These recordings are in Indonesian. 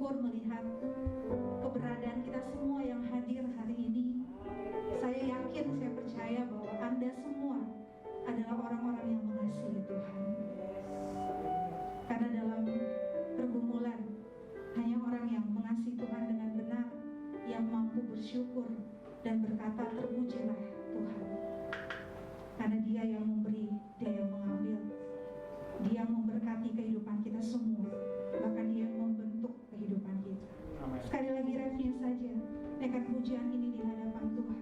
bersyukur melihat keberadaan kita semua yang hadir hari ini. Saya yakin, saya percaya bahwa Anda semua adalah orang-orang yang mengasihi Tuhan. Karena dalam pergumulan, hanya orang yang mengasihi Tuhan dengan benar yang mampu bersyukur dan berkata, terpujilah Tuhan. Karena Dia yang memberi, Dia yang mengambil, Dia yang memberkati kehidupan kita semua, bahkan Dia yang membentuk kehidupan kita. Amen. Sekali lagi refnya saja, naikkan pujian ini di hadapan Tuhan.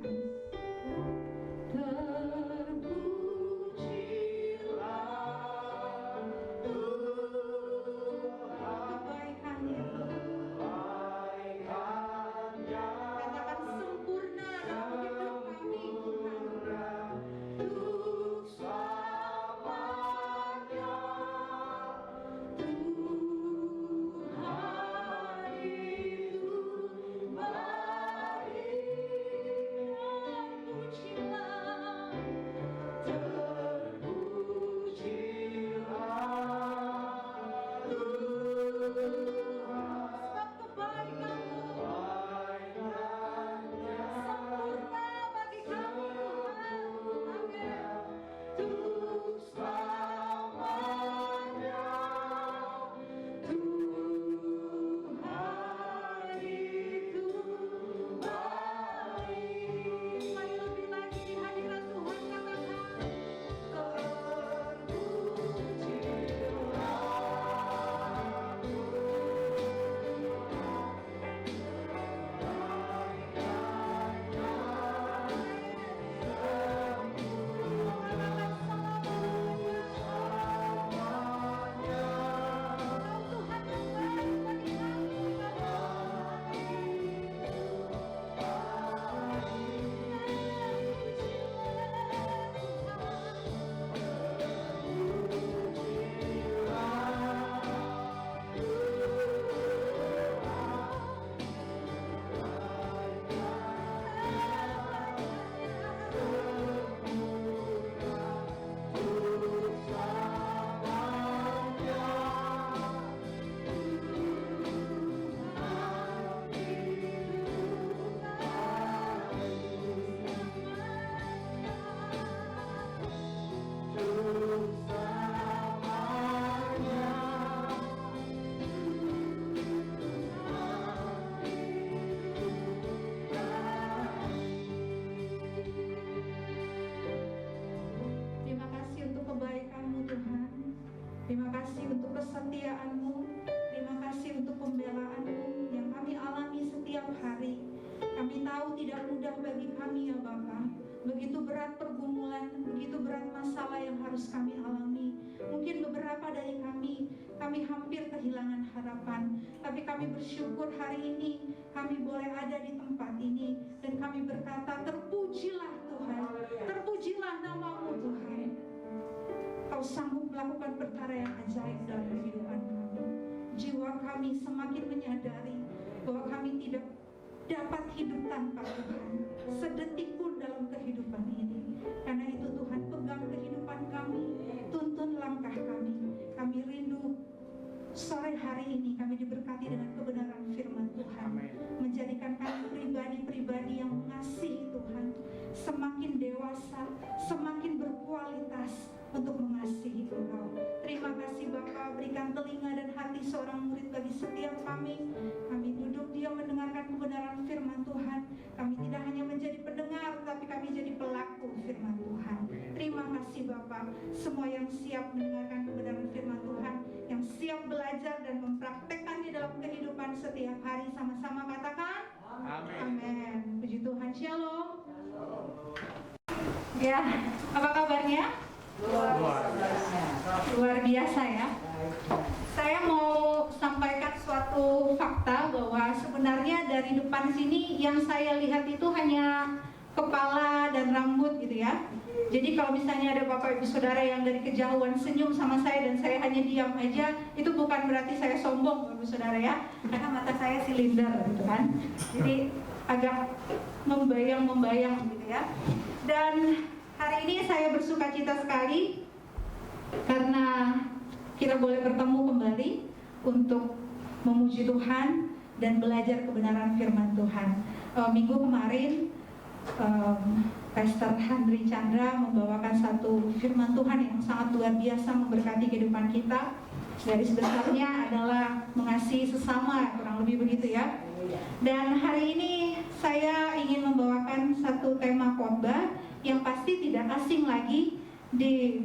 Terima kasih untuk kesetiaan-Mu, terima kasih untuk pembelaan-Mu yang kami alami setiap hari. Kami tahu tidak mudah bagi kami ya Bapa. Begitu berat pergumulan, begitu berat masalah yang harus kami alami. Mungkin beberapa dari kami hampir kehilangan harapan. Tapi kami bersyukur hari ini kami boleh ada di tempat ini. Dan kami berkata, terpujilah Tuhan, terpujilah nama-Mu Tuhan. Kau sanggup melakukan perkara yang ajaib dalam kehidupan kami. Jiwa kami semakin menyadari bahwa kami tidak dapat hidup tanpa Tuhan sedetik pun dalam kehidupan ini. Karena itu Tuhan, pegang kehidupan kami, tuntun langkah kami. Kami rindu sore hari ini kami diberkati dengan kebenaran firman Tuhan. Menjadikan kami pribadi-pribadi yang mengasihi Tuhan, semakin dewasa, semakin berkualitas untuk mengasihi Engkau. Terima kasih Bapa, berikan telinga dan hati seorang murid bagi setiap kami. Kami duduk diam mendengarkan kebenaran firman Tuhan. Kami tidak hanya menjadi pendengar, tapi kami jadi pelaku firman Tuhan. Terima kasih Bapa, semua yang siap mendengarkan kebenaran firman Tuhan, yang siap belajar dan mempraktekkannya dalam kehidupan setiap hari, sama-sama katakan amin. Amin. Puji Tuhan. Shalom. Ya, apa kabarnya? Luar biasa ya. Saya mau sampaikan suatu fakta bahwa sebenarnya dari depan sini yang saya lihat itu hanya kepala dan rambut gitu ya. Jadi kalau misalnya ada Bapak Ibu Saudara yang dari kejauhan senyum sama saya dan saya hanya diam aja, itu bukan berarti saya sombong Bapak Ibu Saudara ya. Karena mata saya silinder gitu kan. Jadi agak membayang gitu ya. Dan hari ini saya bersuka cita sekali karena kita boleh bertemu kembali untuk memuji Tuhan. dan belajar kebenaran firman Tuhan. Minggu kemarin Pastor Handri Chandra membawakan satu firman Tuhan yang sangat luar biasa memberkati kehidupan kita. Garis besarnya adalah mengasihi sesama, kurang lebih begitu ya. Dan hari ini saya ingin membawakan satu tema khotbah yang pasti tidak asing lagi di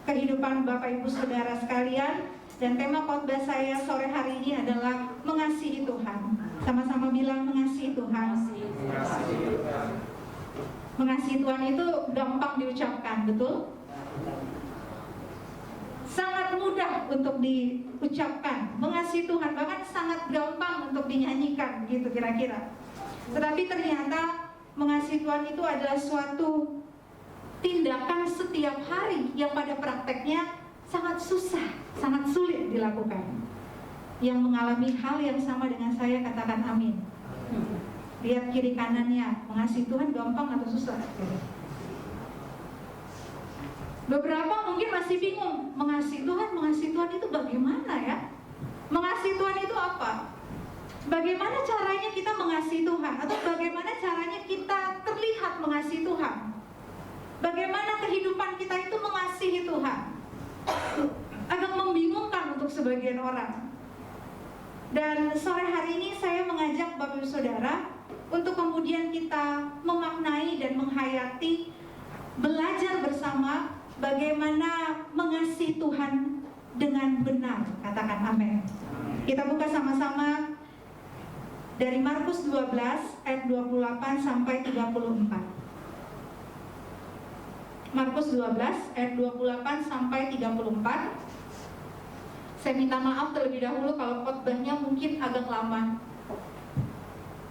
kehidupan Bapak Ibu Saudara sekalian. Dan tema khotbah saya sore hari ini adalah mengasihi Tuhan. Sama-sama bilang mengasihi Tuhan. Mengasihi Tuhan itu gampang diucapkan, betul? Sangat mudah untuk diucapkan. Mengasihi Tuhan bahkan sangat gampang untuk dinyanyikan, gitu kira-kira. Tetapi ternyata mengasihi Tuhan itu adalah suatu tindakan setiap hari yang pada prakteknya sangat susah, sangat sulit dilakukan. Yang mengalami hal yang sama dengan saya katakan amin. Lihat kiri kanannya, mengasihi Tuhan gampang atau susah? Beberapa mungkin masih bingung, mengasihi Tuhan itu bagaimana ya? Mengasihi Tuhan itu apa? Bagaimana caranya kita mengasihi Tuhan? Atau bagaimana caranya kita terlihat mengasihi Tuhan? Bagaimana kehidupan kita itu mengasihi Tuhan? Agak membingungkan untuk sebagian orang. Dan sore hari ini saya mengajak Bapak Ibu Saudara untuk kemudian kita memaknai dan menghayati, belajar bersama bagaimana mengasihi Tuhan dengan benar. Katakan amin. Kita buka sama-sama dari Markus 12 ayat 28 sampai 34. Markus 12 ayat 28 sampai 34. Saya minta maaf terlebih dahulu kalau khotbahnya mungkin agak lama.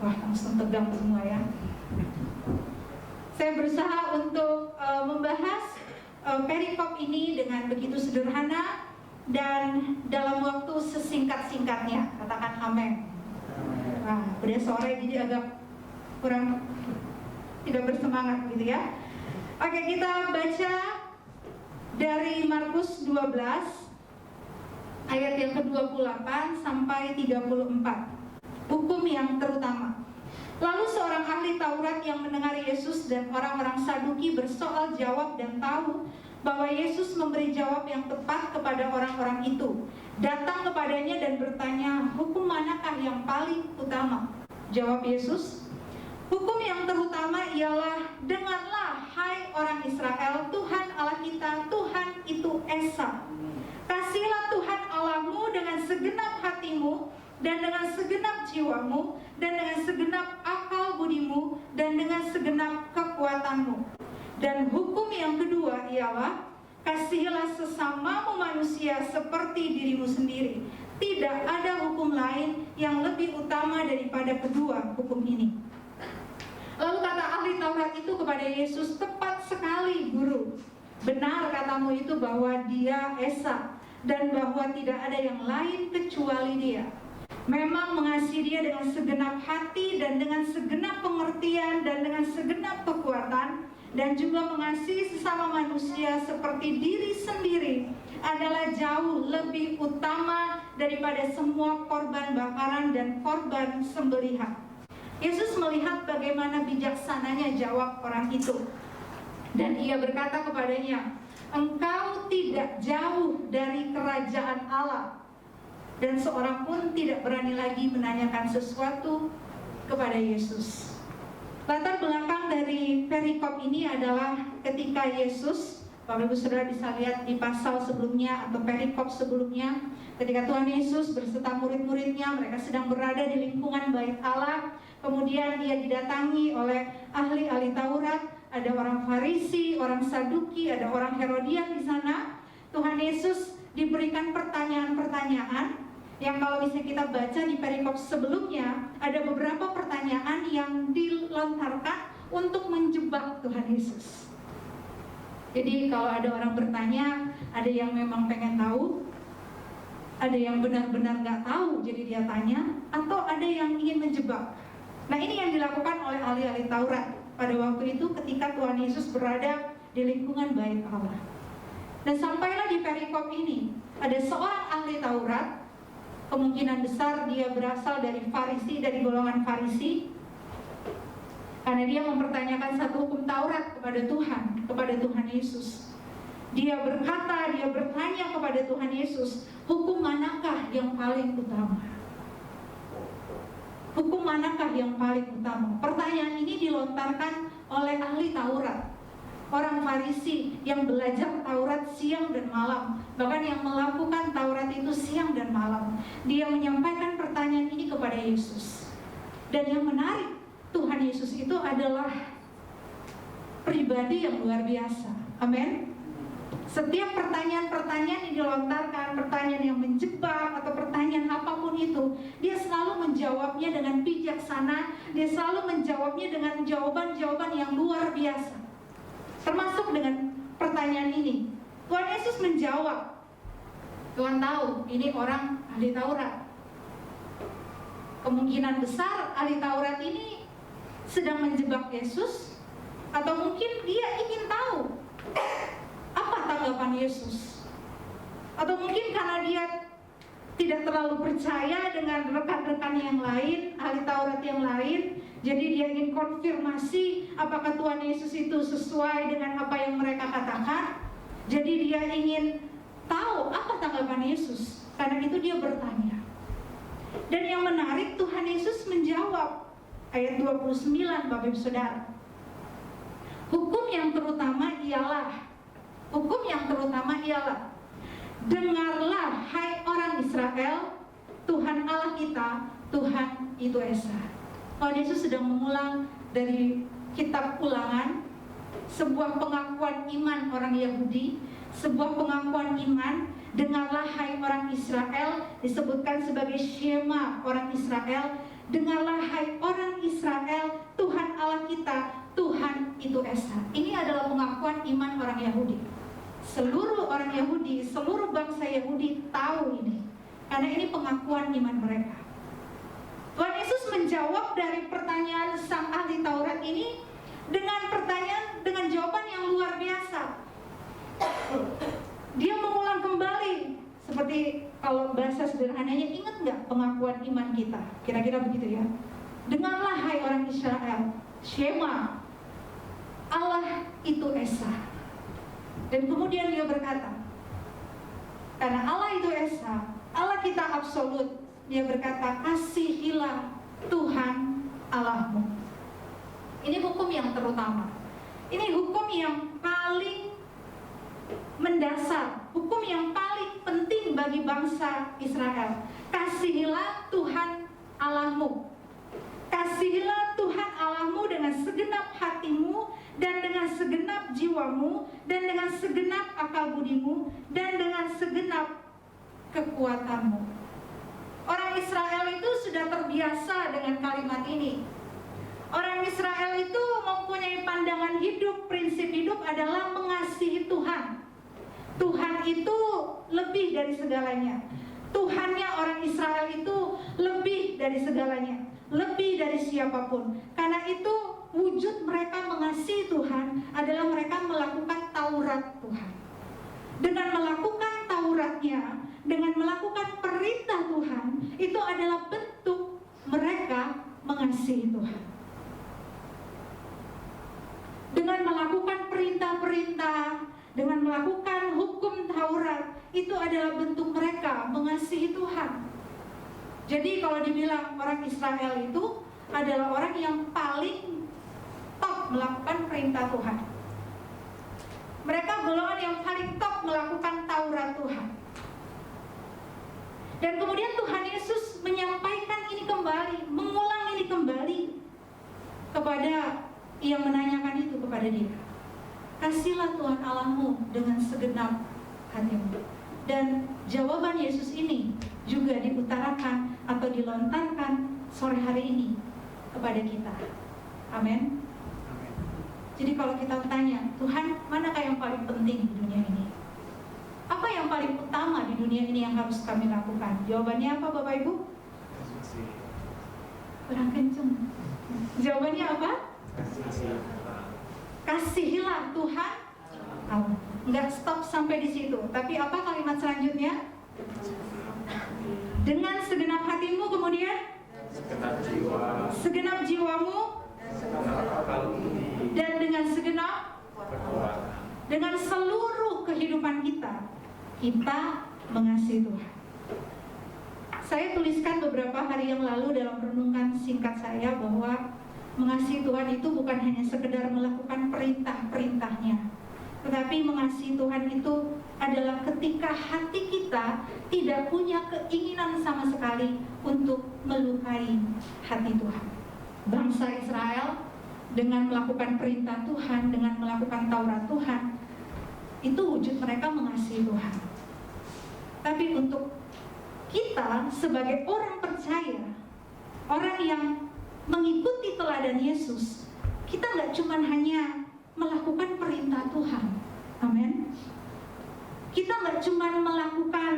Wah, langsung tegang semua ya. Saya berusaha untuk membahas perikop ini dengan begitu sederhana dan dalam waktu sesingkat-singkatnya. Katakan amin. Nah, udah sore jadi agak kurang tidak bersemangat gitu ya. Oke, kita baca dari Markus 12 ayat yang ke-28 sampai 34. Hukum yang terutama. Lalu seorang ahli Taurat yang mendengar Yesus dan orang-orang Saduki bersoal jawab dan tahu bahwa Yesus memberi jawab yang tepat kepada orang-orang itu, datang kepadanya dan bertanya, hukum manakah yang paling utama? Jawab Yesus, hukum yang terutama ialah, dengarlah hai orang Israel, Tuhan Allah kita, Tuhan itu Esa. Kasihilah Tuhan Allahmu dengan segenap hatimu dan dengan segenap jiwamu dan dengan segenap akal budimu dan dengan segenap kekuatanmu. Dan hukum yang kedua ialah, kasihilah sesamamu manusia seperti dirimu sendiri. Tidak ada hukum lain yang lebih utama daripada kedua hukum ini. Lalu kata ahli Taurat itu kepada Yesus, tepat sekali guru. Benar katamu itu bahwa dia Esa dan bahwa tidak ada yang lain kecuali dia. Memang mengasihi dia dengan segenap hati dan dengan segenap pengertian dan dengan segenap kekuatan, dan juga mengasihi sesama manusia seperti diri sendiri adalah jauh lebih utama daripada semua korban bakaran dan korban sembelihan. Yesus melihat bagaimana bijaksananya jawab orang itu, dan ia berkata kepadanya, engkau tidak jauh dari kerajaan Allah. Dan seorang pun tidak berani lagi menanyakan sesuatu kepada Yesus. Latar belakang dari perikop ini adalah ketika Yesus, Bapak Ibu Saudara bisa lihat di pasal sebelumnya atau perikop sebelumnya, ketika Tuhan Yesus berserta murid-muridnya, mereka sedang berada di lingkungan bait Allah. Kemudian dia didatangi oleh ahli-ahli Taurat, ada orang Farisi, orang Saduki, ada orang Herodian di sana. Tuhan Yesus diberikan pertanyaan-pertanyaan yang kalau misalnya kita baca di perikop sebelumnya, ada beberapa pertanyaan yang dilontarkan untuk menjebak Tuhan Yesus. Jadi kalau ada orang bertanya, ada yang memang pengen tahu, ada yang benar-benar nggak tahu jadi dia tanya, atau ada yang ingin menjebak. Nah, ini yang dilakukan oleh ahli-ahli Taurat pada waktu itu ketika Tuhan Yesus berada di lingkungan bait Allah. Dan sampailah di perikop ini, ada seorang ahli Taurat kemungkinan besar dia berasal dari Farisi, dari golongan Farisi, karena dia mempertanyakan satu hukum Taurat kepada Tuhan Yesus. Dia berkata, dia bertanya kepada Tuhan Yesus, hukum manakah yang paling utama? Hukum manakah yang paling utama? Pertanyaan ini dilontarkan oleh ahli Taurat, orang Farisi yang belajar Taurat siang dan malam, bahkan yang melakukan Taurat itu siang dan malam. Dia menyampaikan pertanyaan ini kepada Yesus. Dan yang menarik, Tuhan Yesus itu adalah pribadi yang luar biasa. Amin. Setiap pertanyaan-pertanyaan yang dilontarkan, pertanyaan yang menjebak atau pertanyaan apapun itu, dia selalu menjawabnya dengan bijaksana. Dia selalu menjawabnya dengan jawaban-jawaban yang luar biasa. Termasuk dengan pertanyaan ini. Tuhan Yesus menjawab, Tuhan tahu ini orang ahli Taurat. Kemungkinan besar ahli Taurat ini sedang menjebak Yesus, atau mungkin dia ingin tahu apa tanggapan Yesus, atau mungkin karena dia tidak terlalu percaya dengan rekan-rekan yang lain, ahli Taurat yang lain, jadi dia ingin konfirmasi apakah Tuhan Yesus itu sesuai dengan apa yang mereka katakan. Jadi dia ingin tahu apa tanggapan Yesus, karena itu dia bertanya. Dan yang menarik, Tuhan Yesus menjawab. Ayat 29, Bapak Ibu Saudara. Hukum yang terutama ialah, dengarlah hai orang Israel, Tuhan Allah kita, Tuhan itu Esa. Tuhan Yesus sedang mengulang dari kitab Ulangan, sebuah pengakuan iman orang Yahudi, sebuah pengakuan iman. Dengarlah hai orang Israel, disebutkan sebagai Shema orang Israel. Dengarlah hai orang Israel, Tuhan Allah kita, Tuhan itu Esa. Ini adalah pengakuan iman orang Yahudi. Seluruh orang Yahudi, seluruh bangsa Yahudi tahu ini, karena ini pengakuan iman mereka. Tuhan Yesus menjawab dari pertanyaan sang ahli Taurat ini dengan pertanyaan, dengan jawaban yang luar biasa. Dia mengulang kembali, seperti kalau bahasa sederhananya, ingat nggak pengakuan iman kita? Kira-kira begitu ya. Dengarlah hai orang Israel, Shema, Allah itu Esa. Dan kemudian dia berkata, karena Allah itu Esa, Allah kita absolut, dia berkata, kasihilah Tuhan Allahmu. Ini hukum yang terutama. Ini hukum yang paling mendasar, hukum yang paling penting bagi bangsa Israel. Kasihilah Tuhan Allahmu. Kasihilah Tuhan Allahmu dengan segenap hatimu, dan dengan segenap jiwamu, dan dengan segenap akal budimu, dan dengan segenap kekuatanmu. Orang Israel itu sudah terbiasa dengan kalimat ini. Orang Israel itu mempunyai pandangan hidup, prinsip hidup adalah mengasihi Tuhan. Tuhan itu lebih dari segalanya. Tuhannya orang Israel itu lebih dari segalanya, lebih dari siapapun. Karena itu wujud mereka mengasihi Tuhan adalah mereka melakukan Taurat Tuhan. Dengan melakukan Tauratnya, dengan melakukan perintah Tuhan, itu adalah bentuk mereka mengasihi Tuhan. Dengan melakukan perintah-perintah, dengan melakukan hukum Taurat, itu adalah bentuk mereka mengasihi Tuhan. Jadi kalau dibilang orang Israel itu adalah orang yang paling top melakukan perintah Tuhan. Mereka golongan yang paling top melakukan Taurat Tuhan. Dan kemudian Tuhan Yesus menyampaikan ini kembali, mengulang ini kembali kepada yang menanyakan itu kepada dia. Kasihlah Tuhan Allahmu dengan segenap hatimu. Dan jawaban Yesus ini juga diutarakan atau dilontarkan sore hari ini kepada kita. Amin. Jadi kalau kita tanya, Tuhan, manakah yang paling penting di dunia ini? Apa yang paling utama di dunia ini yang harus kami lakukan? Jawabannya apa, Bapak Ibu? Kurang kenceng. Jawabannya apa? Kasihilah Tuhan Allah. Enggak stop sampai di situ. Tapi apa kalimat selanjutnya? Dengan segenap hatimu, kemudian segenap jiwamu, dan dengan segenap, dengan seluruh kehidupan kita mengasihi Tuhan. Saya tuliskan beberapa hari yang lalu dalam renungan singkat saya bahwa mengasihi Tuhan itu bukan hanya sekedar melakukan perintah-perintahnya, tetapi mengasihi Tuhan itu adalah ketika hati kita tidak punya keinginan sama sekali untuk melukai hati Tuhan. Bangsa Israel dengan melakukan perintah Tuhan, dengan melakukan Taurat Tuhan, itu wujud mereka mengasihi Tuhan. Tapi untuk kita sebagai orang percaya, orang yang mengikuti teladan Yesus, kita nggak cuma hanya melakukan perintah Tuhan, amin. Kita nggak cuma melakukan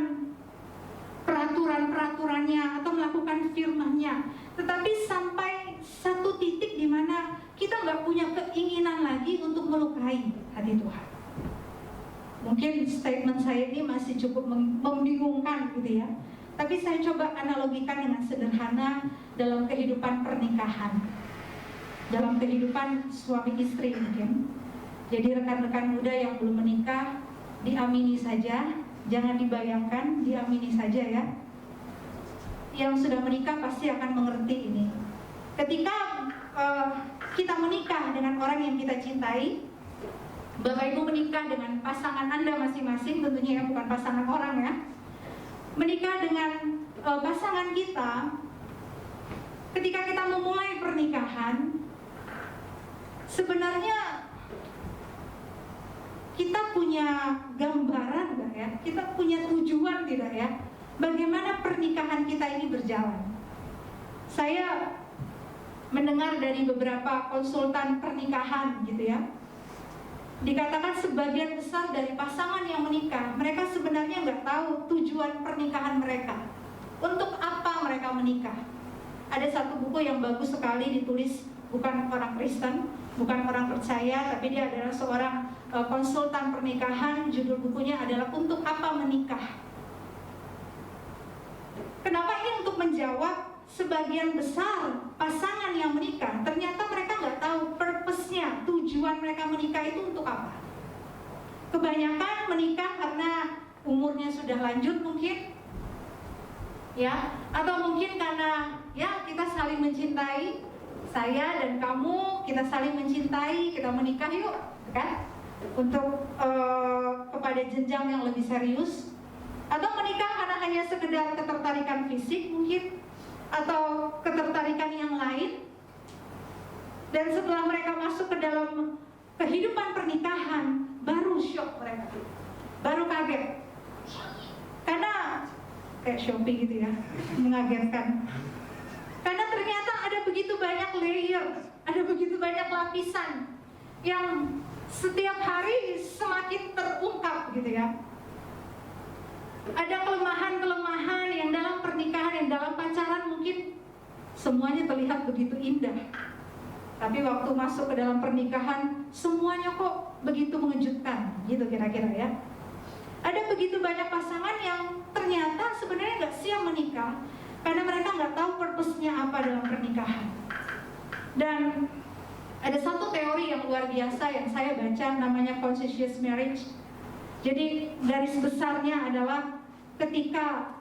peraturan-peraturannya atau melakukan firman-Nya, tetapi sampai satu titik di mana kita nggak punya keinginan lagi untuk melukai hati Tuhan. Mungkin statement saya ini masih cukup membingungkan gitu ya. Tapi saya coba analogikan dengan sederhana dalam kehidupan pernikahan, dalam kehidupan suami istri mungkin. Jadi rekan-rekan muda yang belum menikah, diamini saja, jangan dibayangkan, diamini saja ya. Yang sudah menikah pasti akan mengerti ini. Ketika kita menikah dengan orang yang kita cintai, Bapak Ibu menikah dengan pasangan Anda masing-masing, tentunya ya, bukan pasangan orang ya. Menikah dengan pasangan kita, ketika kita memulai pernikahan, sebenarnya kita punya gambaran nggak ya? Kita punya tujuan tidak ya? Bagaimana pernikahan kita ini berjalan? Saya mendengar dari beberapa konsultan pernikahan gitu ya, dikatakan sebagian besar dari pasangan yang menikah, mereka sebenarnya nggak tahu tujuan pernikahan mereka. Untuk apa mereka menikah? Ada satu buku yang bagus sekali ditulis bukan orang Kristen, bukan orang percaya, tapi dia adalah seorang konsultan pernikahan. Judul bukunya adalah Untuk Apa Menikah. Kenapa ini? Untuk menjawab sebagian besar pasangan yang menikah, ternyata mereka nggak tahu purpose-nya, tujuan mereka menikah itu untuk apa. Kebanyakan menikah karena umurnya sudah lanjut mungkin, ya, atau mungkin karena ya kita saling mencintai, saya dan kamu, kita saling mencintai, kita menikah yuk, kan? Untuk kepada jenjang yang lebih serius, atau menikah karena hanya sekedar ketertarikan fisik mungkin, atau ketertarikan yang lain. Dan setelah mereka masuk ke dalam kehidupan pernikahan, baru shock mereka, baru kaget, karena kayak Shopee gitu ya, mengagetkan. Karena ternyata ada begitu banyak layer, ada begitu banyak lapisan yang setiap hari semakin terungkap gitu ya. Ada kelemahan-kelemahan yang dalam pernikahan, yang dalam pacaran mungkin semuanya terlihat begitu indah, tapi waktu masuk ke dalam pernikahan semuanya kok begitu mengejutkan, gitu kira-kira ya. Ada begitu banyak pasangan yang ternyata sebenarnya nggak siap menikah karena mereka nggak tahu purpose-nya apa dalam pernikahan. Dan ada satu teori yang luar biasa yang saya baca, namanya conscious marriage. Jadi garis besarnya adalah ketika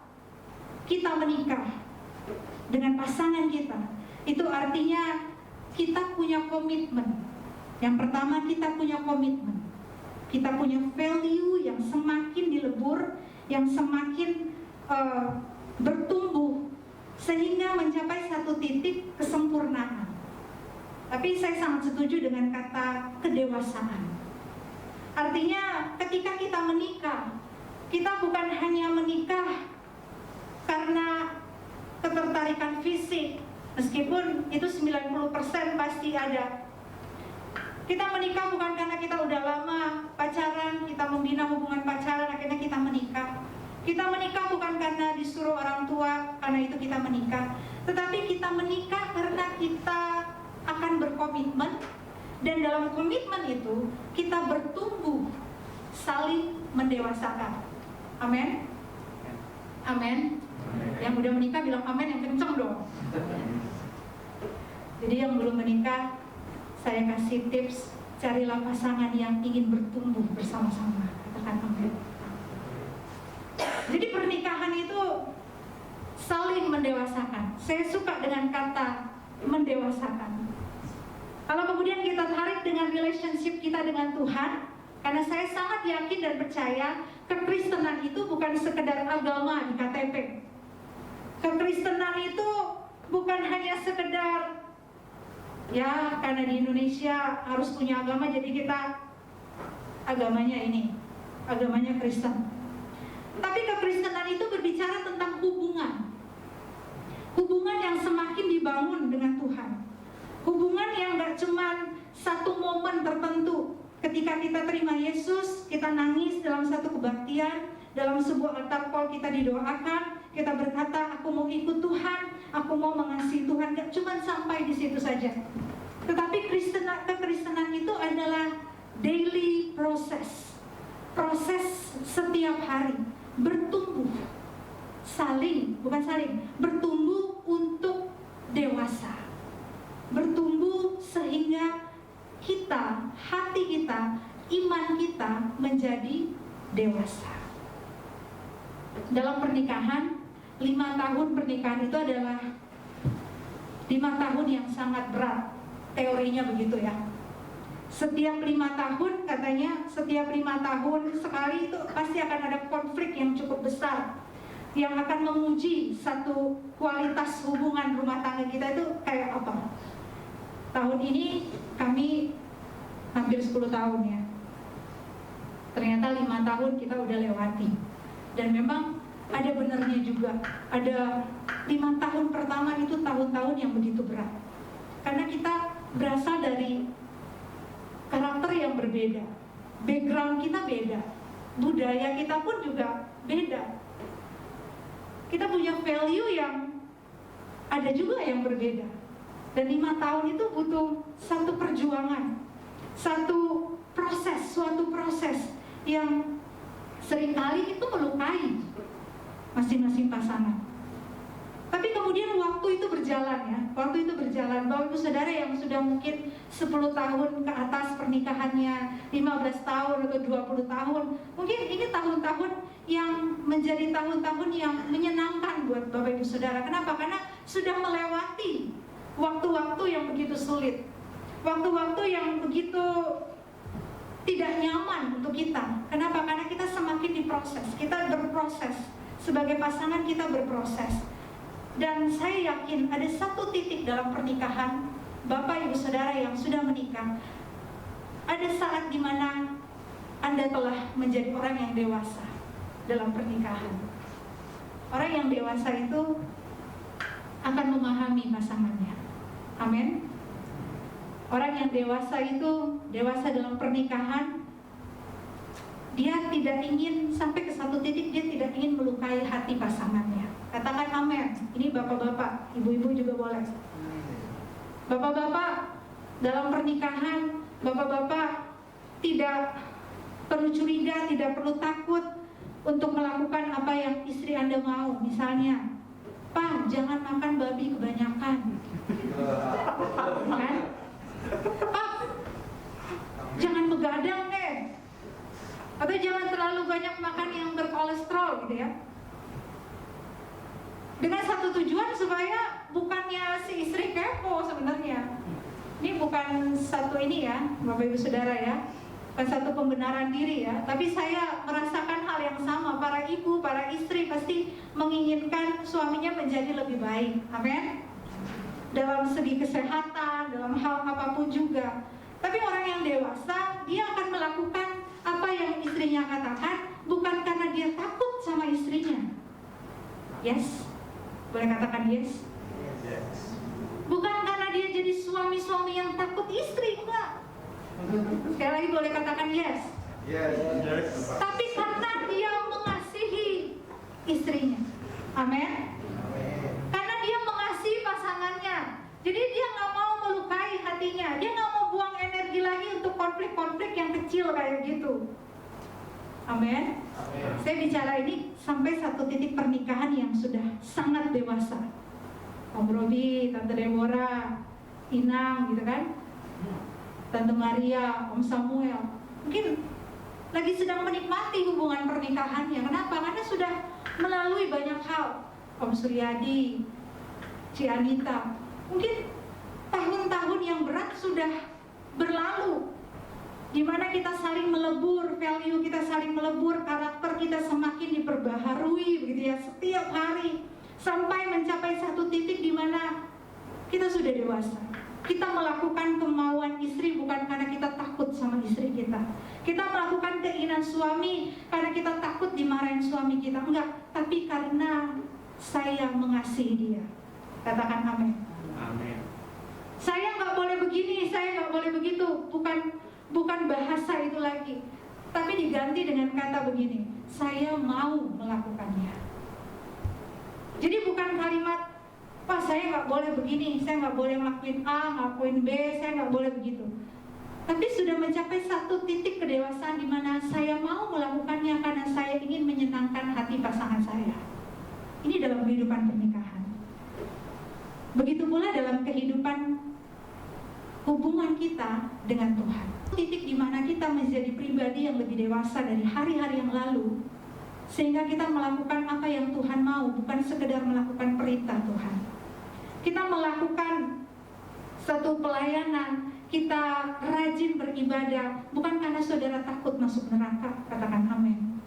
kita menikah dengan pasangan kita, itu artinya kita punya komitmen. Yang pertama, kita punya komitmen, kita punya value yang semakin dilebur, yang semakin bertumbuh sehingga mencapai satu titik kesempurnaan. Tapi saya sangat setuju dengan kata kedewasaan. Artinya ketika kita menikah, kita bukan hanya menikah karena ketertarikan fisik, meskipun itu 90% pasti ada. Kita menikah bukan karena kita udah lama pacaran, kita membina hubungan pacaran, akhirnya kita menikah. Kita menikah bukan karena disuruh orang tua, karena itu kita menikah. Tetapi kita menikah karena kita akan berkomitmen, dan dalam komitmen itu kita bertumbuh, saling mendewasakan. Amin. Amin. Yang udah menikah bilang amin yang kenceng dong. Jadi yang belum menikah, saya kasih tips, carilah pasangan yang ingin bertumbuh bersama-sama. Katakan amin. Jadi pernikahan itu saling mendewasakan. Saya suka dengan kata mendewasakan. Kalau kemudian kita tarik dengan relationship kita dengan Tuhan, karena saya sangat yakin dan percaya kekristenan itu bukan sekedar agama di KTP. Kekristenan itu bukan hanya sekedar ya karena di Indonesia harus punya agama jadi kita agamanya ini, agamanya Kristen. Tapi kekristenan itu berbicara tentang hubungan. Hubungan yang semakin dibangun dengan Tuhan. Hubungan yang gak cuma satu momen tertentu. Ketika kita terima Yesus, kita nangis dalam satu kebaktian, dalam sebuah altar call kita didoakan, kita berkata, aku mau ikut Tuhan, aku mau mengasihi Tuhan. Gak cuma sampai di situ saja. Tetapi kekristenan itu adalah daily proses. Proses setiap hari. Bertumbuh. Bertumbuh untuk dewasa. Bertumbuh sehingga kita, hati kita, iman kita menjadi dewasa. Dalam pernikahan, 5 tahun pernikahan itu adalah 5 tahun yang sangat berat. Teorinya begitu ya. Setiap 5 tahun katanya, setiap 5 tahun sekali itu pasti akan ada konflik yang cukup besar, yang akan menguji satu kualitas hubungan rumah tangga kita itu kayak apa. Tahun ini kami hampir 10 tahun ya. Ternyata 5 tahun kita udah lewati. Dan memang ada benarnya juga. Ada 5 tahun pertama itu tahun-tahun yang begitu berat. Karena kita berasal dari karakter yang berbeda. Background kita beda. Budaya kita pun juga beda. Kita punya value yang ada juga yang berbeda. Dan 5 tahun itu butuh satu perjuangan, suatu proses yang seringkali itu melukai masing-masing pasangan. Tapi kemudian waktu itu berjalan ya, Bapak Ibu Saudara yang sudah mungkin 10 tahun ke atas pernikahannya, 15 tahun atau 20 tahun, mungkin ini tahun-tahun yang menjadi tahun-tahun yang menyenangkan buat Bapak Ibu Saudara. Kenapa? Karena sudah melewati waktu-waktu yang begitu sulit, waktu-waktu yang begitu tidak nyaman untuk kita. Kenapa? Karena kita semakin diproses, kita berproses. Sebagai pasangan kita berproses. Dan saya yakin ada satu titik dalam pernikahan Bapak Ibu Saudara yang sudah menikah. Ada saat di mana Anda telah menjadi orang yang dewasa dalam pernikahan. Orang yang dewasa itu akan memahami pasangannya. Amin. Orang yang dewasa itu, dewasa dalam pernikahan, dia tidak ingin sampai ke satu titik, dia tidak ingin melukai hati pasangannya. Katakan amin. Ini bapak-bapak, ibu-ibu juga boleh. Bapak-bapak dalam pernikahan, bapak-bapak tidak perlu curiga, tidak perlu takut untuk melakukan apa yang istri Anda mau. Misalnya, Pak, jangan makan babi kebanyakan. Kan? Pak, jangan begadang deh. Atau jangan terlalu banyak makan yang berkolesterol gitu ya. Dengan satu tujuan supaya bukannya si istri kepo sebenarnya. Ini bukan satu ini ya, Bapak Ibu Saudara ya. Bukan satu pembenaran diri ya. Tapi saya merasakan hal yang sama. Para ibu, para istri pasti menginginkan suaminya menjadi lebih baik. Amin. Dalam segi kesehatan, dalam hal apapun juga. Tapi orang yang dewasa, dia akan melakukan apa yang istrinya katakan, bukan karena dia takut sama istrinya. Yes? Boleh katakan yes? Bukan karena dia jadi suami-suami yang takut istri, enggak. Sekali lagi boleh katakan yes? Yes. Tapi karena dia mengasihi istrinya. Amin? Karena dia mengasihi pasangannya. Jadi dia gak mau melukai hatinya. Dia gak mau buang energi lagi untuk konflik-konflik yang kecil kayak gitu. Amin. Saya bicara ini sampai satu titik pernikahan yang sudah sangat dewasa. Om Robi, Tante Deborah, Inang gitu kan, Tante Maria, Om Samuel, mungkin lagi sedang menikmati hubungan pernikahannya. Kenapa? Karena sudah melalui banyak hal. Om Suryadi, Ci Anita, mungkin tahun-tahun yang berat sudah berlalu, di mana kita saling melebur, value kita saling melebur, karakter kita semakin diperbaharui begitu ya setiap hari, sampai mencapai satu titik di mana kita sudah dewasa. Kita melakukan kemauan istri bukan karena kita takut sama istri kita. Kita melakukan keinginan suami karena kita takut dimarahin suami kita. Enggak, tapi karena saya mengasihi dia. Katakan amin. Amin. Saya nggak boleh begini, saya nggak boleh begitu. Bukan bahasa itu lagi, tapi diganti dengan kata begini: saya mau melakukannya. Jadi bukan kalimat, Pak saya nggak boleh begini, saya nggak boleh ngelakuin A, ngelakuin B, saya nggak boleh begitu. Tapi sudah mencapai satu titik kedewasaan di mana saya mau melakukannya karena saya ingin menyenangkan hati pasangan saya. Ini dalam kehidupan pernikahan. Begitu pula dalam kehidupan hubungan kita dengan Tuhan. Titik di mana kita menjadi pribadi yang lebih dewasa dari hari-hari yang lalu, sehingga kita melakukan apa yang Tuhan mau, bukan sekedar melakukan perintah Tuhan. Kita melakukan satu pelayanan, kita rajin beribadah, bukan karena saudara takut masuk neraka. Katakan amin.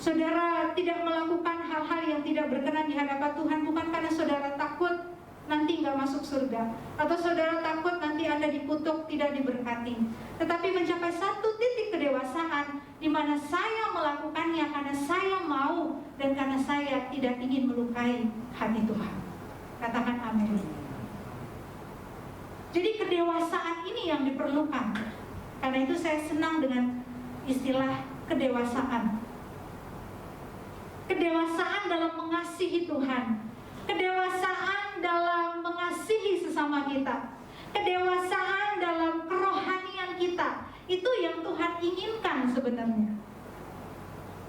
Saudara tidak melakukan hal-hal yang tidak berkenan di hadapan Tuhan bukan karena saudara takut nanti nggak masuk surga, atau saudara takut nanti Anda dikutuk, tidak diberkati. Tetapi mencapai satu titik kedewasaan di mana saya melakukannya karena saya mau dan karena saya tidak ingin melukai hati Tuhan. Katakan amin. Jadi kedewasaan ini yang diperlukan. Karena itu saya senang dengan istilah kedewasaan. Kedewasaan dalam mengasihi Tuhan, kedewasaan dalam mengasihi sesama kita, kedewasaan dalam kerohanian kita. Itu yang Tuhan inginkan sebenarnya.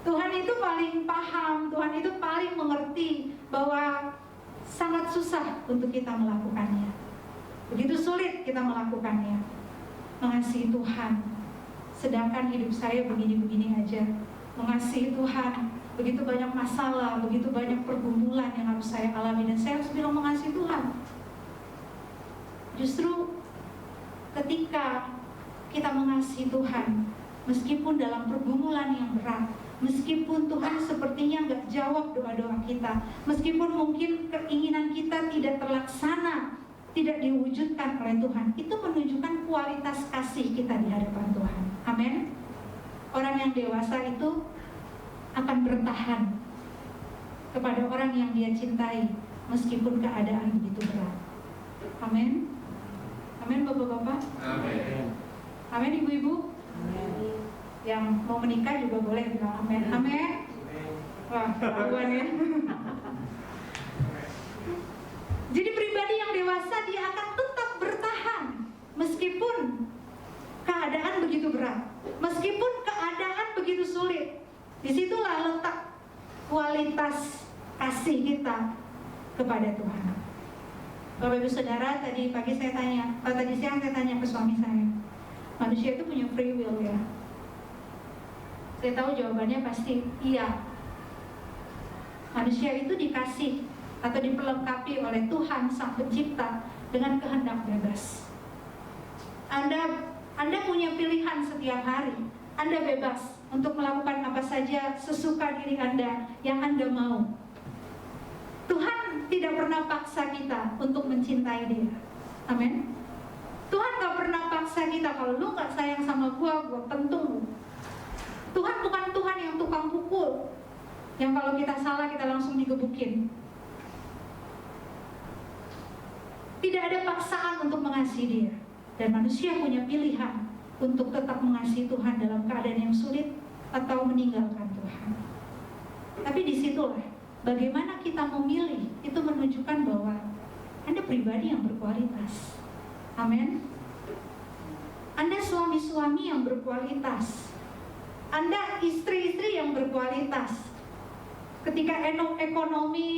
Tuhan itu paling paham, Tuhan itu paling mengerti bahwa sangat susah untuk kita melakukannya. Begitu sulit kita melakukannya. Mengasihi Tuhan, sedangkan hidup saya begini-begini aja. Mengasihi Tuhan, begitu banyak masalah, begitu banyak pergumulan yang harus saya alami, dan saya harus bilang mengasihi Tuhan. Justru ketika kita mengasihi Tuhan, meskipun dalam pergumulan yang berat, meskipun Tuhan sepertinya nggak jawab doa-doa kita, meskipun mungkin keinginan kita tidak terlaksana, tidak diwujudkan oleh Tuhan, itu menunjukkan kualitas kasih kita di hadapan Tuhan. Amin. Orang yang dewasa itu akan bertahan kepada orang yang dia cintai meskipun keadaan begitu berat. Amin. Amin Bapak-bapak. Amin. Amin Ibu-ibu. Amin. Yang mau menikah juga boleh bilang amin. Amin. Wah, ketahuan ya. Jadi pribadi yang dewasa dia akan tetap bertahan meskipun keadaan begitu berat, meskipun keadaan begitu sulit. Disitulah letak kualitas kasih kita kepada Tuhan. Bapak Ibu Saudara, tadi pagi saya tanya, tadi siang saya tanya ke suami saya, manusia itu punya free will ya? Saya tahu jawabannya pasti iya. Manusia itu dikasih atau diperlengkapi oleh Tuhan Sang Pencipta dengan kehendak bebas. Anda punya pilihan setiap hari. Anda bebas untuk melakukan apa saja sesuka diri Anda yang Anda mau. Tuhan tidak pernah paksa kita untuk mencintai Dia. Amin. Tuhan gak pernah paksa kita, kalau lu gak sayang sama gua pentung. Tuhan bukan Tuhan yang tukang pukul, yang kalau kita salah kita langsung digebukin. Tidak ada paksaan untuk mengasihi Dia. Dan manusia punya pilihan untuk tetap mengasihi Tuhan dalam keadaan yang sulit atau meninggalkan Tuhan. Tapi disitulah bagaimana kita memilih itu menunjukkan bahwa Anda pribadi yang berkualitas. Amin. Anda suami-suami yang berkualitas. Anda istri-istri yang berkualitas. ketika ekonomi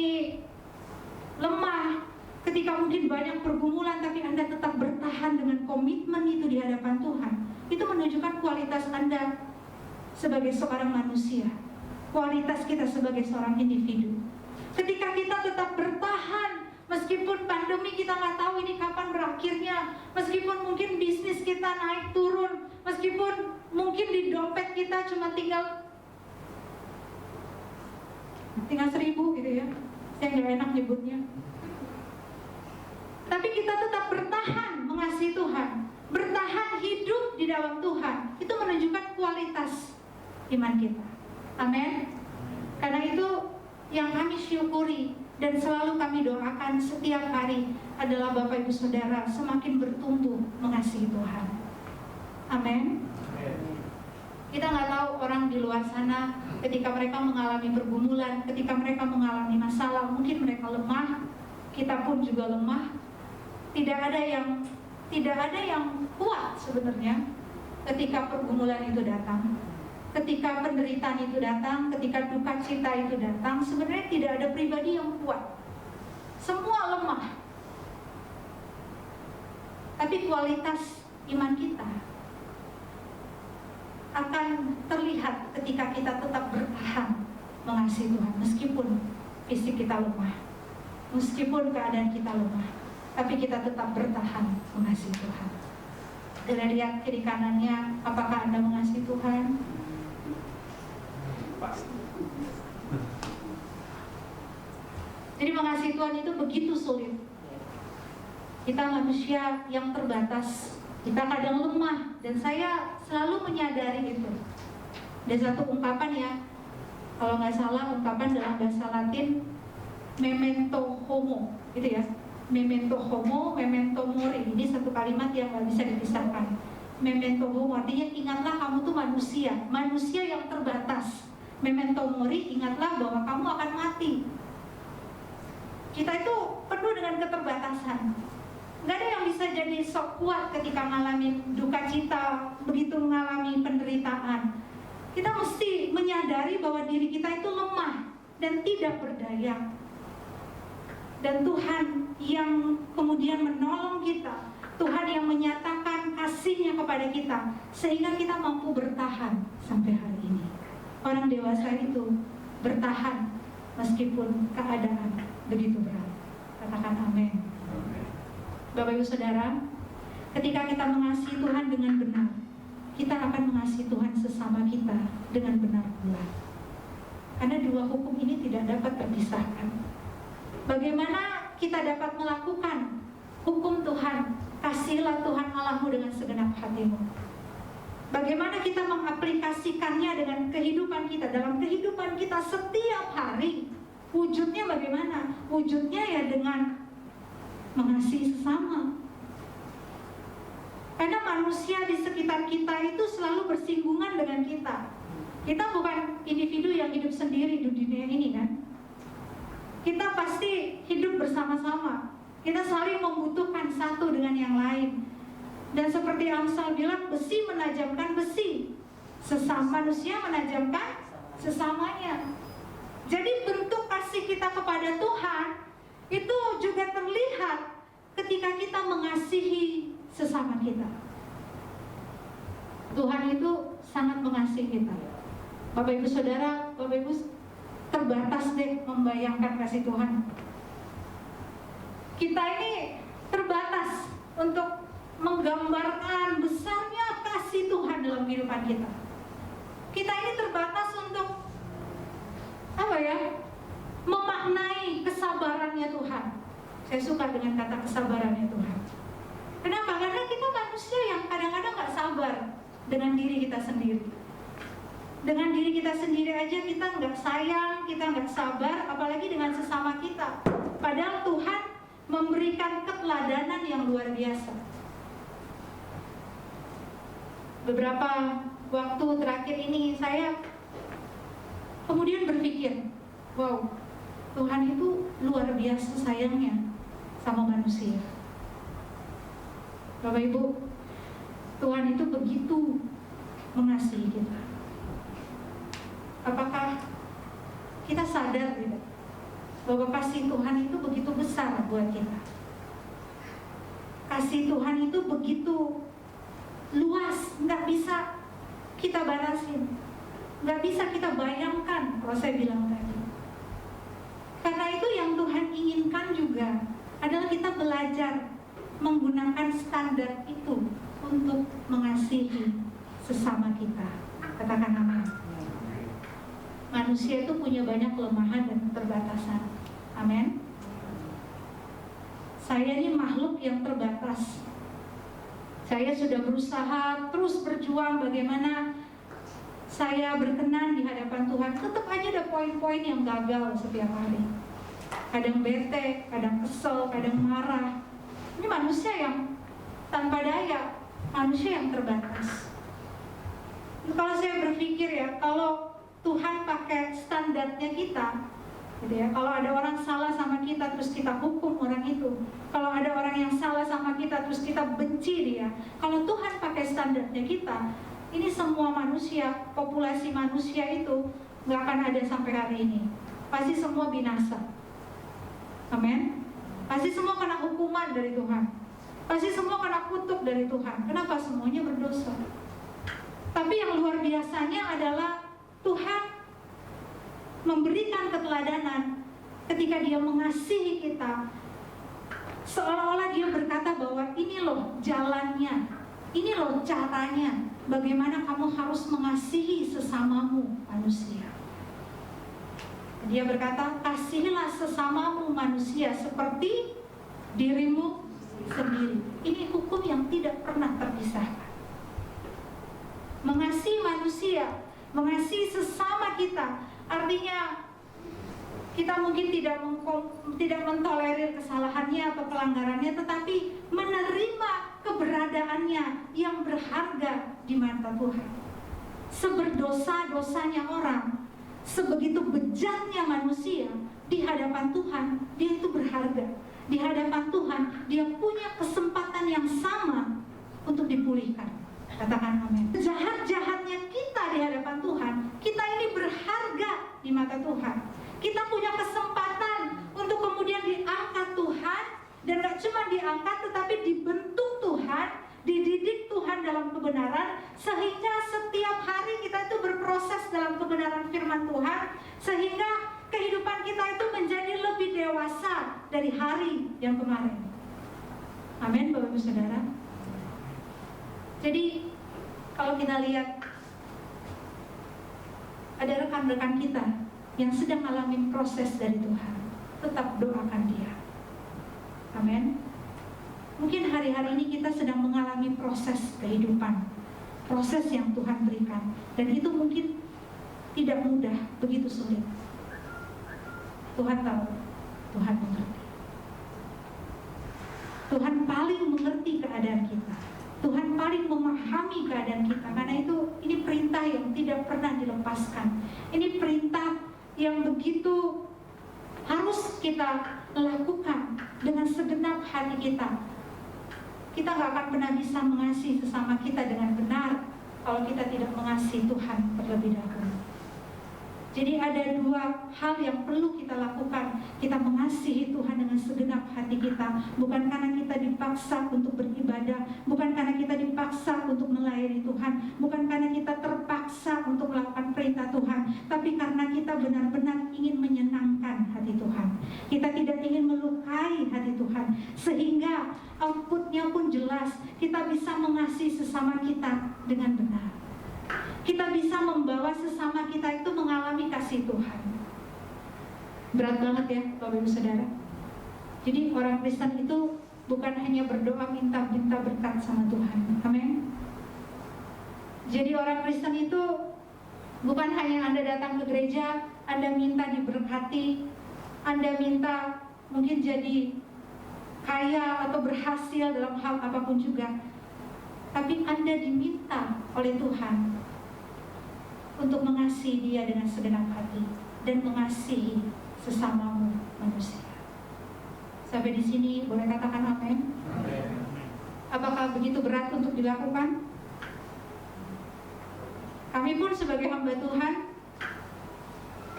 lemah, ketika mungkin banyak pergumulan, tapi Anda tetap bertahan dengan komitmen itu di hadapan Tuhan, itu menunjukkan kualitas Anda sebagai seorang manusia, kualitas kita sebagai seorang individu. Ketika kita tetap bertahan, meskipun pandemi kita nggak tahu ini kapan berakhirnya, meskipun mungkin bisnis kita naik turun, meskipun mungkin di dompet kita cuma tinggal 1.000 gitu ya, saya nggak enak nyebutnya. Tapi kita tetap bertahan mengasihi Tuhan, bertahan hidup di dalam Tuhan. Itu menunjukkan kualitas iman kita. Amin. Karena itu yang kami syukuri dan selalu kami doakan setiap hari adalah Bapak Ibu Saudara semakin bertumbuh mengasihi Tuhan. Amin. Kita nggak tahu orang di luar sana ketika mereka mengalami pergumulan, ketika mereka mengalami masalah, mungkin mereka lemah, kita pun juga lemah. Tidak ada yang kuat sebenarnya ketika pergumulan itu datang, ketika penderitaan itu datang, ketika duka cita itu datang. Sebenarnya tidak ada pribadi yang kuat, semua lemah. Tapi kualitas iman kita akan terlihat ketika kita tetap bertahan mengasihi Tuhan, meskipun fisik kita lemah, meskipun keadaan kita lemah, tapi kita tetap bertahan mengasihi Tuhan. Dan lihat kiri kanannya, apakah Anda mengasihi Tuhan? Jadi mengasihi Tuhan itu begitu sulit. Kita manusia yang terbatas, kita kadang lemah, dan saya selalu menyadari itu. Ada satu ungkapan ya, kalau nggak salah ungkapan dalam bahasa Latin, memento homo, gitu ya. Memento homo, memento mori. Ini satu kalimat yang nggak bisa dipisahkan. Memento homo artinya ingatlah kamu tuh manusia yang terbatas. Memento mori, ingatlah bahwa kamu akan mati. Kita itu penuh dengan keterbatasan. Nggak ada yang bisa jadi sok kuat ketika mengalami duka cita, begitu mengalami penderitaan. Kita mesti menyadari bahwa diri kita itu lemah dan tidak berdaya. Dan Tuhan yang kemudian menolong kita, Tuhan yang menyatakan kasih-Nya kepada kita, sehingga kita mampu bertahan sampai hari ini. Orang dewasa itu bertahan meskipun keadaan begitu berat. Katakan amin. Bapak Ibu Saudara, ketika kita mengasihi Tuhan dengan benar, kita akan mengasihi Tuhan sesama kita dengan benar pula. Karena dua hukum ini tidak dapat terpisahkan. Bagaimana kita dapat melakukan hukum Tuhan? Kasihilah Tuhan Allahmu dengan segenap hatimu. Bagaimana kita mengaplikasikannya dengan kehidupan kita, dalam kehidupan kita setiap hari? Wujudnya bagaimana? Wujudnya ya dengan mengasihi sesama. Karena manusia di sekitar kita itu selalu bersinggungan dengan kita. Kita bukan individu yang hidup sendiri di dunia ini kan. Kita pasti hidup bersama-sama. Kita saling membutuhkan satu dengan yang lain. Dan seperti Amsal bilang, besi menajamkan besi, sesama manusia menajamkan sesamanya. Jadi bentuk kasih kita kepada Tuhan itu juga terlihat ketika kita mengasihi sesama kita. Tuhan itu sangat mengasihi kita. Bapak Ibu Saudara, Bapak Ibu terbatas deh membayangkan kasih Tuhan. Kita ini terbatas untuk menggambarkan besarnya kasih Tuhan dalam kehidupan kita. Kita ini terbatas untuk memaknai kesabarannya Tuhan. Saya suka dengan kata kesabarannya Tuhan. Kenapa? Karena kita manusia yang kadang-kadang gak sabar dengan diri kita sendiri. Dengan diri kita sendiri aja kita gak sayang, kita gak sabar, apalagi dengan sesama kita. Padahal Tuhan memberikan keteladanan yang luar biasa. Beberapa waktu terakhir ini saya kemudian berpikir, wow, Tuhan itu luar biasa sayangnya sama manusia. Bapak Ibu, Tuhan itu begitu mengasihi kita. Apakah Kita sadar tidak bahwa kasih Tuhan itu begitu besar buat kita. Kasih Tuhan itu begitu luas, nggak bisa kita batasin, nggak bisa kita bayangkan kalau saya bilang tadi. Karena itu yang Tuhan inginkan juga adalah kita belajar menggunakan standar itu untuk mengasihi sesama kita. Katakan amin. Manusia itu punya banyak kelemahan dan keterbatasan. Amin. Saya ini makhluk yang terbatas. Saya sudah berusaha terus berjuang bagaimana saya berkenan di hadapan Tuhan. Tetap aja ada poin-poin yang gagal setiap hari. Kadang bete, kadang kesel, kadang marah. Ini manusia yang tanpa daya, manusia yang terbatas. Kalau saya berpikir ya, kalau Tuhan pakai standarnya kita, gitu ya. Kalau ada orang salah sama kita terus kita hukum orang itu, kalau ada orang yang salah sama kita terus kita benci dia, kalau Tuhan pakai standarnya kita, ini semua manusia, populasi manusia itu nggak akan ada sampai hari ini. Pasti semua binasa. Amin. Pasti semua kena hukuman dari Tuhan. Pasti semua kena kutuk dari Tuhan. Kenapa? Semuanya berdosa. Tapi yang luar biasanya adalah Tuhan memberikan keteladanan ketika Dia mengasihi kita, seolah-olah Dia berkata bahwa ini loh jalannya, ini loh caranya, bagaimana kamu harus mengasihi sesamamu manusia. Dia berkata, kasihilah sesamamu manusia seperti dirimu sendiri. Ini hukum yang tidak pernah terpisahkan. Mengasihi manusia, mengasihi sesama kita, artinya kita mungkin tidak mentolerir kesalahannya atau pelanggarannya, tetapi menerima keberadaannya yang berharga di mata Tuhan. Seberdosa-dosanya orang, sebegitu bejatnya manusia, di hadapan Tuhan dia itu berharga. Di hadapan Tuhan dia punya kesempatan yang sama untuk dipulihkan. Katakan amin. Jahat-jahatnya kita di hadapan Tuhan, kita ini berharga di mata Tuhan. Kita punya kesempatan untuk kemudian diangkat Tuhan, dan gak cuma diangkat tetapi dibentuk Tuhan, dididik Tuhan dalam kebenaran, sehingga setiap hari kita itu berproses dalam kebenaran firman Tuhan, sehingga kehidupan kita itu menjadi lebih dewasa dari hari yang kemarin. Amin, Bapak Ibu Saudara. Jadi kalau kita lihat ada rekan-rekan kita yang sedang mengalami proses dari Tuhan, tetap doakan dia. Amin. Mungkin hari-hari ini kita sedang mengalami proses kehidupan, proses yang Tuhan berikan, dan itu mungkin tidak mudah, begitu sulit. Tuhan tahu, Tuhan mengerti. Tuhan paling mengerti keadaan kita. Tuhan paling memahami keadaan kita. Karena itu ini perintah yang tidak pernah dilepaskan. Ini perintah yang begitu harus kita lakukan dengan segenap hati kita. Kita gak akan pernah bisa mengasihi sesama kita dengan benar kalau kita tidak mengasihi Tuhan terlebih dahulu. Jadi ada dua hal yang perlu kita lakukan. Kita mengasihi Tuhan dengan segenap hati kita, bukan karena kita dipaksa untuk beribadah, bukan karena kita dipaksa untuk melayani Tuhan, bukan karena kita terpaksa untuk melakukan perintah Tuhan, tapi karena kita benar-benar ingin menyenangkan hati Tuhan. Kita tidak ingin melukai hati Tuhan, sehingga outputnya pun jelas. Kita bisa mengasihi sesama kita dengan benar. Kita bisa membawa sesama kita itu mengalami kasih Tuhan. Berat banget ya Bapak Ibu Saudara. Jadi orang Kristen itu bukan hanya berdoa minta berkat sama Tuhan. Amin. Jadi orang Kristen itu bukan hanya Anda datang ke gereja, Anda minta diberkati, Anda minta mungkin jadi kaya atau berhasil dalam hal apapun juga, tapi Anda diminta oleh Tuhan untuk mengasihi Dia dengan segenap hati dan mengasihi sesamamu manusia. Sampai di sini boleh katakan amin? Amin. Apakah begitu berat untuk dilakukan? Kami pun sebagai hamba Tuhan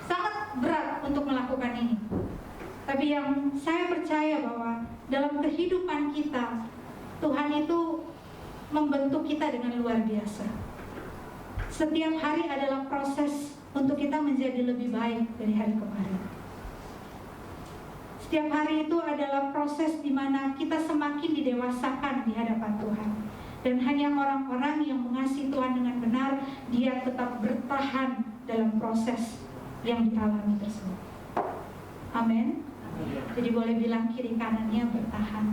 sangat berat ini. Tapi yang saya percaya bahwa dalam kehidupan kita, Tuhan itu membentuk kita dengan luar biasa. Setiap hari adalah proses untuk kita menjadi lebih baik dari hari kemarin. Setiap hari itu adalah proses di mana kita semakin didewasakan di hadapan Tuhan. Dan hanya orang-orang yang mengasihi Tuhan dengan benar, dia tetap bertahan dalam proses yang dialami tersebut. Amin. Jadi boleh bilang kiri kanannya bertahan.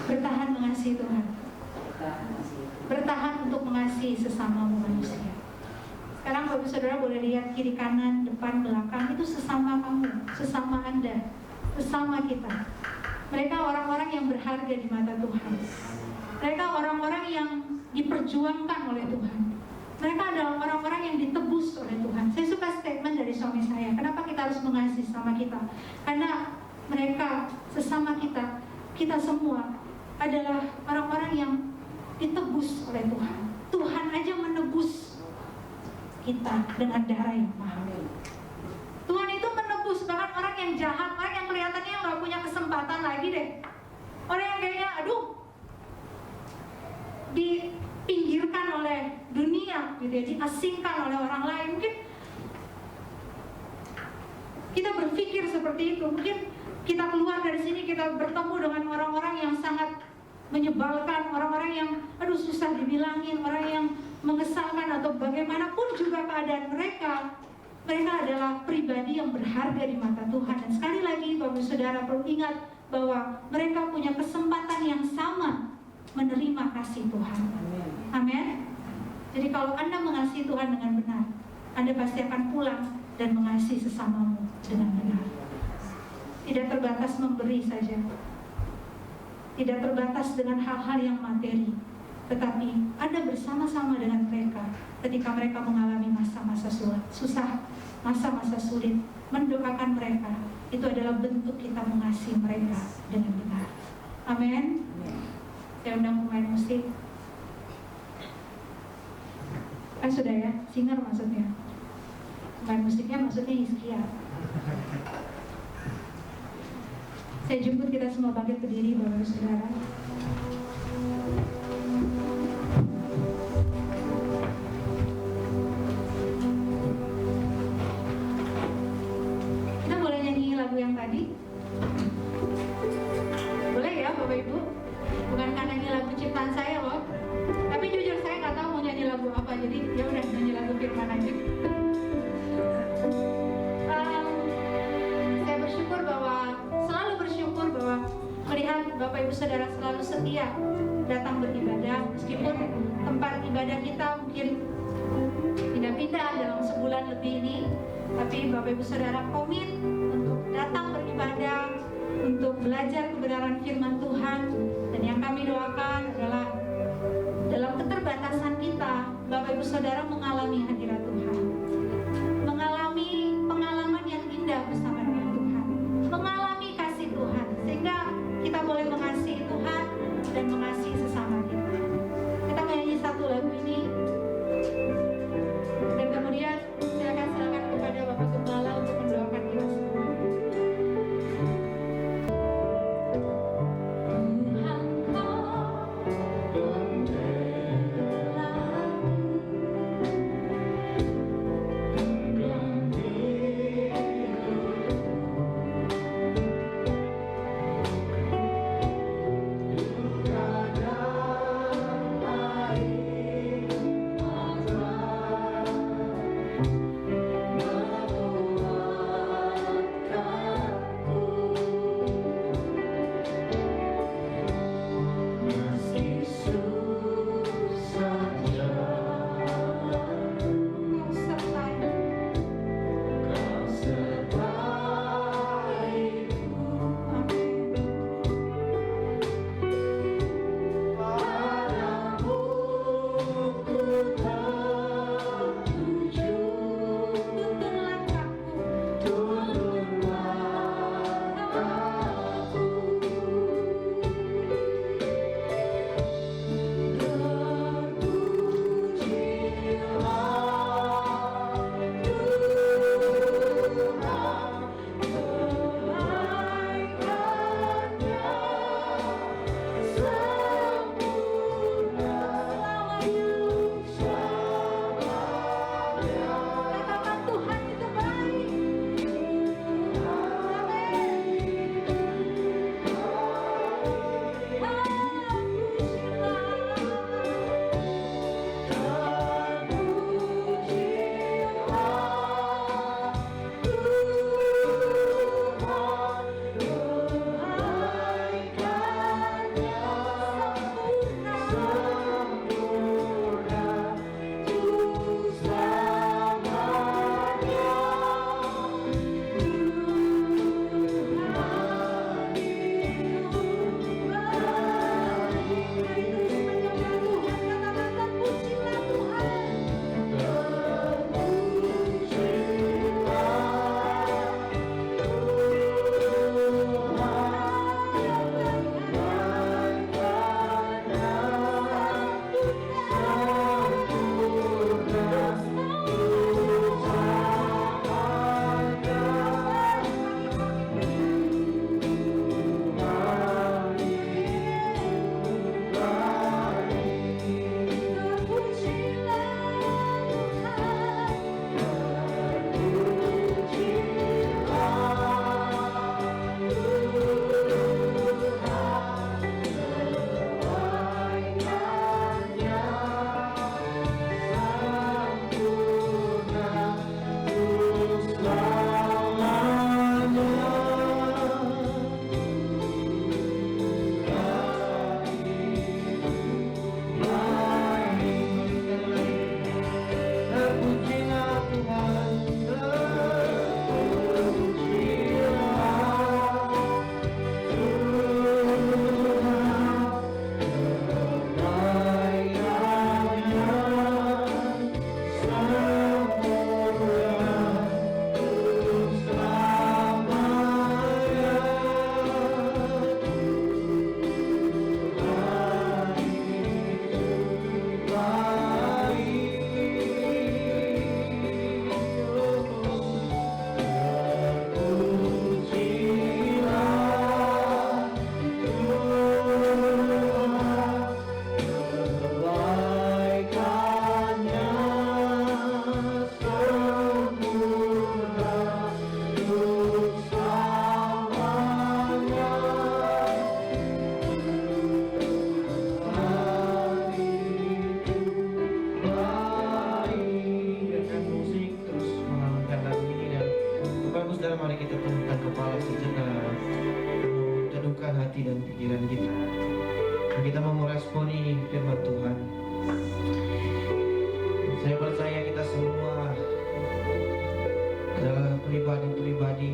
Bertahan mengasihi Tuhan. Bertahan untuk mengasihi sesama manusia. Sekarang Bapak Saudara boleh lihat kiri kanan, depan, belakang, itu sesama kamu, sesama Anda, sesama kita. Mereka orang-orang yang berharga di mata Tuhan. Mereka orang-orang yang diperjuangkan oleh Tuhan. Mereka adalah orang-orang yang ditebus oleh Tuhan. Saya suka statement dari suami saya. Kenapa kita harus mengasihi sesama kita? Karena mereka, sesama kita, kita semua adalah orang-orang yang ditebus oleh Tuhan. Tuhan aja menebus kita dengan darah yang mahal. Tuhan itu menebus bahkan orang yang jahat, orang yang kelihatannya nggak punya kesempatan lagi deh. Orang yang kayaknya, dipinggirkan oleh dunia, gitu ya, diasingkan oleh orang lain. Mungkin kita berpikir seperti itu. Mungkin kita keluar dari sini, kita bertemu dengan orang-orang yang sangat menyebalkan, orang-orang yang susah dibilangin, orang yang mengesalkan atau bagaimanapun juga keadaan mereka. Mereka adalah pribadi yang berharga di mata Tuhan. Dan sekali lagi Bapak Saudara perlu ingat bahwa mereka punya kesempatan yang sama menerima kasih Tuhan. Amin. Jadi kalau Anda mengasihi Tuhan dengan benar, Anda pasti akan pulang dan mengasihi sesamamu dengan benar. Tidak terbatas memberi saja, tidak terbatas dengan hal-hal yang materi, tetapi Anda bersama-sama dengan mereka ketika mereka mengalami masa-masa susah, masa-masa sulit, mendoakan mereka. Itu adalah bentuk kita mengasihi mereka dengan benar. Amin. Saya undang pemain musik. Sudah ya, singer maksudnya. Pemain musiknya maksudnya Hizkia. Saya jemput kita semua bangkit berdiri, Bapak dan Saudara. Kita boleh nyanyi lagu yang tadi? Boleh ya Bapak Ibu? Bukan karena ini lagu ciptaan saya loh. Tapi jujur saya nggak tahu mau nyanyi lagu apa, jadi ya udah nyanyi lagu firman aja. Saya bersyukur bahwa melihat Bapak Ibu Saudara selalu setia datang beribadah, meskipun tempat ibadah kita mungkin pindah-pindah dalam sebulan lebih ini, tapi Bapak Ibu Saudara komit untuk datang beribadah, untuk belajar kebenaran firman Tuhan. Dan yang kami doakan adalah dalam keterbatasan kita, Bapak Ibu Saudara mengalami hadirat Tuhan, mengalami pengalaman yang indah bersama dengan Tuhan, mengalami kasih Tuhan, sehingga kita boleh mengasihi Tuhan dan mengasihi sesama kita. Kita menyanyi satu lagu ini, dan kemudian saya akan silakan kepada Bapak Gembala untuk mendoakan kita semua. Tuhan kau sejenak teduhkan hati dan pikiran kita. Kita mau meresponi firman Tuhan. Saya percaya kita semua adalah pribadi-pribadi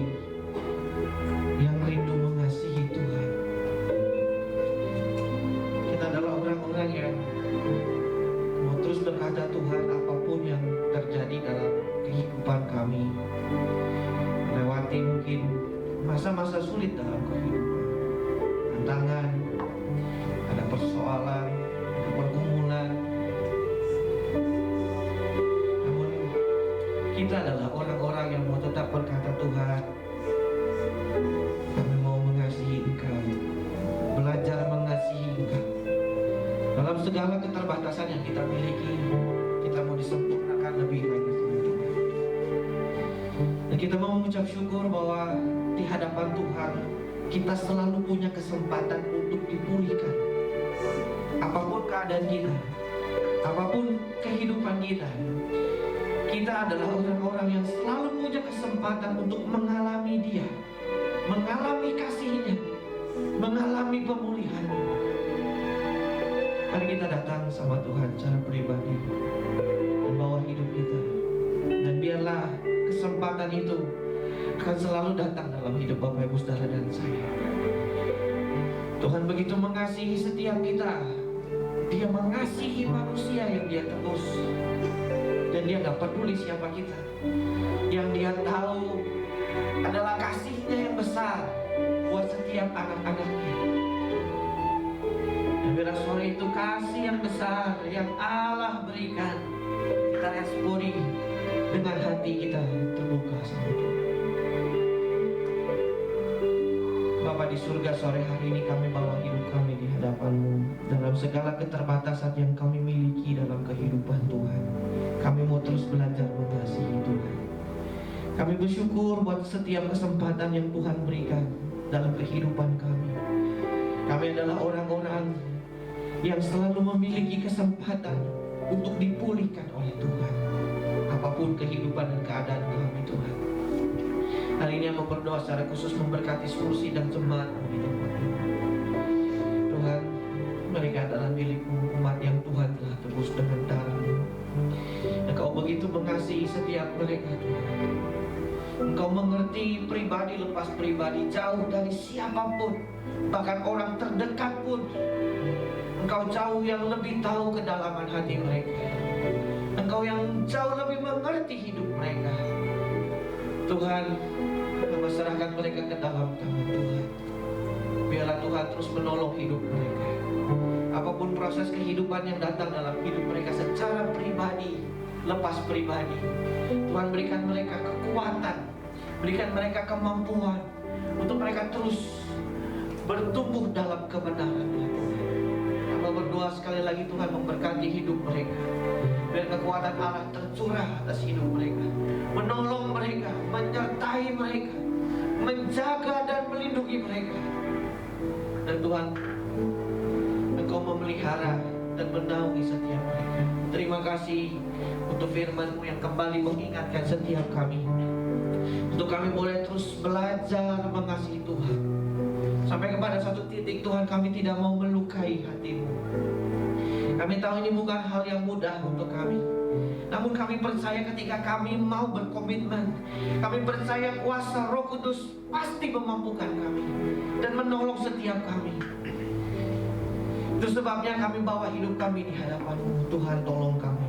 yang rindu mengasihi Tuhan. Kita adalah orang-orang yang mau terus berkata, Tuhan, apapun yang terjadi dalam kehidupan kami, melewati mungkin masa-masa sulit dalam kehidupan, tantangan, ada persoalan, ada pergumulan, namun kita adalah orang-orang yang mau tetap berkata, Tuhan, kami mau mengasihi Engkau, belajar mengasihi Engkau. Dalam segala keterbatasan yang kita miliki, kita mau disempurnakan lebih lagi sama Tuhan. Dan kita mau mengucap syukur bahwa di hadapan Tuhan kita selalu punya kesempatan untuk dipulihkan. Apapun keadaan kita, apapun kehidupan kita, kita adalah orang-orang yang selalu punya kesempatan untuk mengalami Dia, mengalami kasih-Nya, mengalami pemulihan. Mari kita datang sama Tuhan secara pribadi dan bawa hidup kita, dan biarlah kesempatan itu akan selalu datang dalam hidup Bapak Ibu Saudara dan saya. Tuhan begitu mengasihi setiap kita. Dia mengasihi manusia yang Dia tebus, dan Dia gak peduli siapa kita. Yang Dia tahu adalah kasih-Nya yang besar buat setiap anak-anak-Nya. Dan biarlah sore itu kasih yang besar yang Allah berikan, kita responi dengan hati kita terbuka sama Tuhan. Bapa di surga, sore hari ini kami bawa hidup kami di hadapan-Mu. Dalam segala keterbatasan yang kami miliki dalam kehidupan Tuhan, kami mau terus belajar mengasihi Tuhan. Kami bersyukur buat setiap kesempatan yang Tuhan berikan dalam kehidupan kami. Kami adalah orang-orang yang selalu memiliki kesempatan untuk dipulihkan oleh Tuhan, apapun kehidupan dan keadaan kami, Tuhan. Hari ini yang berdoa secara khusus memberkati Susi dan jemaat di tempat ini. Tuhan, mereka adalah milik-Mu, umat yang Tuhan telah tebus dengan darah-Mu. Engkau begitu mengasihi setiap mereka, Tuhan. Engkau mengerti pribadi lepas pribadi, jauh dari siapapun, bahkan orang terdekat pun. Engkau jauh yang lebih tahu kedalaman hati mereka. Engkau yang jauh lebih mengerti hidup mereka. Tuhan, serahkan mereka ke dalam tangan Tuhan. Biarlah Tuhan terus menolong hidup mereka. Apapun proses kehidupan yang datang dalam hidup mereka secara pribadi, lepas pribadi, Tuhan berikan mereka kekuatan, berikan mereka kemampuan untuk mereka terus bertumbuh dalam kebenaran Tuhan. Hamba berdoa sekali lagi, Tuhan memberkati hidup mereka. Biar kekuatan Allah tercurah atas hidup mereka, menolong mereka, menyertai mereka, menjaga dan melindungi mereka. Dan Tuhan, Engkau memelihara dan menaungi setiap mereka. Terima kasih untuk firman-Mu yang kembali mengingatkan setiap kami, untuk kami boleh terus belajar mengasihi Tuhan. Sampai kepada satu titik, Tuhan, kami tidak mau melukai hati-Mu. Kami tahu ini bukan hal yang mudah untuk kami, namun kami percaya ketika kami mau berkomitmen, kami percaya kuasa Roh Kudus pasti memampukan kami dan menolong setiap kami. Itu sebabnya kami bawa hidup kami di hadapan-Mu. Tuhan, tolong kami,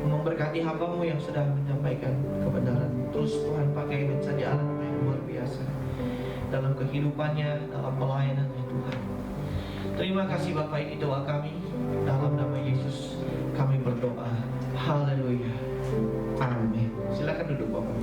memberkati hamba-Mu yang sedang menyampaikan kebenaran. Terus Tuhan pakai menjadi alat yang luar biasa dalam kehidupannya, dalam pelayanannya, Tuhan. Terima kasih Bapak, ini doa kami. Dalam nama Yesus kami berdoa. Haleluya. Amin. Silakan duduk Bapak.